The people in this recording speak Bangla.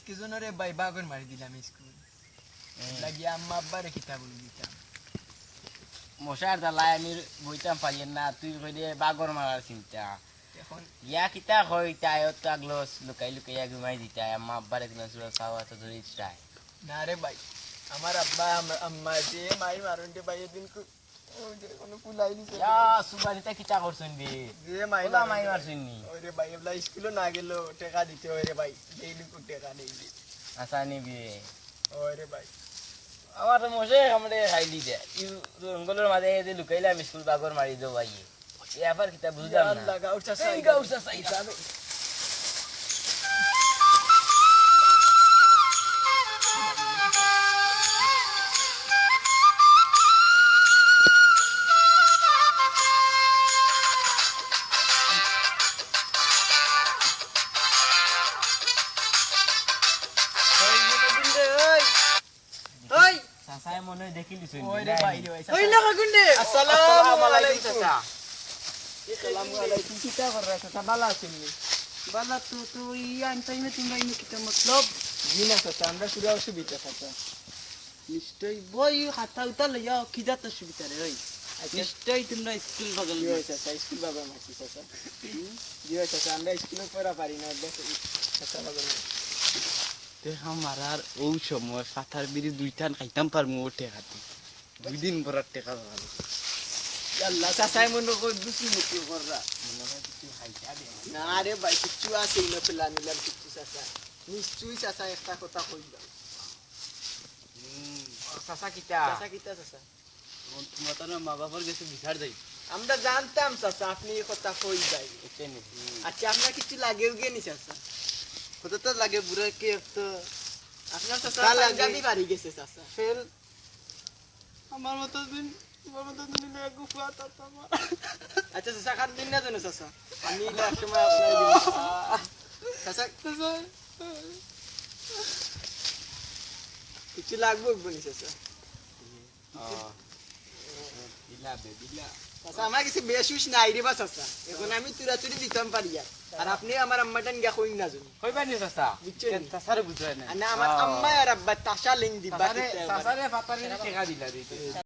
আজকে জনরে ভাই বাগর মারি দিলাম স্কুল লাগিয়ে আম্মা আব্বারে কিতাব দিতাম মশার জ্বালায় আমি বইতাম পাইয়েন না তুই কইলে বাগর মারার চিন্তা এখন ইয়া কিতা হয় তাই তো আগলো লুকাই লুকাইয়া ঘুমাই দিতাই আম্মা আব্বারে কিনা সুরা খাওয়া তো ধরে দিতাই না রে ভাই আমার আব্বা আম্মা যে মাই মারুনতে ভাই এদিন কোনো কুলাই নিছে ইয়া সুবানিতা কিতা করছুন বে যে মাই ওলা মাই মারছুন নি ওরে ভাই এবলা স্কুলে না গেল টাকা দিতে হয় রে ভাই ডেইলি কো টাকা ডেইলি আসা নিবি ওরে ভাই আমার তো মশে কামড়ে খাইলি দে জঙ্গলের মাঝে যে লুকাইলাম স্কুল বাগর মারি দো ভাই এবার কিতা বুঝলাম না আল্লাহ গাউছা এই গাউছা সাই ওই সাসায় মনে দেখিলি শুন ওই রে ভাই রে ভাই ওই না গুন্ডে আসসালামু আলাইকুম চাচা আসসালামু আলাইকুম কিতা কর রাখা তা ভালো আছেন নি বালা তো তো ইয়ান টাইমে তোমরা ইনো কিতা মতলব জি না চাচা আমরা পুরো অসুবিধা চাচা নিশ্চয় বই হাতা উতা লইয়া খিদা তো সুবিধা রে ওই আচ্ছা নিশ্চয় তোমরা স্কুল বগল জি ভাই চাচা স্কুল বাবা মাসি চাচা জি ভাই চাচা আমরা স্কুলে পড়া পারি না চাচা বাবা দেখ আমার আর ও সময় ফাতার বিড়ি দুইটান খাইতাম পারমু ও টেকাতে দুই দিন পর টেকা ভালো আল্লাহ চাচাই মনে কই দুসি মুতি কররা না রে ভাই কিচ্ছু আছে না পেলা নিলাম কিচ্ছু চাচা নিশ্চয়ই চাচা একটা কথা কইবা চাচা কিতা চাচা কিতা চাচা তোমার তো মা বাবার কাছে বিচার যাই আমরা জানতাম চাচা আপনি এই কথা কই যাই আচ্ছা আপনার কিছু লাগেও গিয়ে নি চাচা কত তো লাগে বুড়া কে তো আপনার চাচা তা লাগে। পাঞ্জাবি বাড়ি গেছে চাচা ফেল আমার মতো দিন নিলে গুফা তাতা আচ্ছা চাচা খান দিন না জানো চাচা আমি এটা একসময় আপনার দিব চাচা কিছু লাগবে বলি চাচা চাচা আমার কিছু বেশুস নাই রে বা চাচা এখন আমি তুরাতুরি দিতাম পারি আর আপনি আমার আম্মাটান গিয়া কই না জানি কইবা নি চাচা বুঝছেন চাচারে বুঝায় না আর না আমার আম্মা আর আব্বা তাসা লিং দিবা চাচারে ফাতারে টাকা দিলা দিতে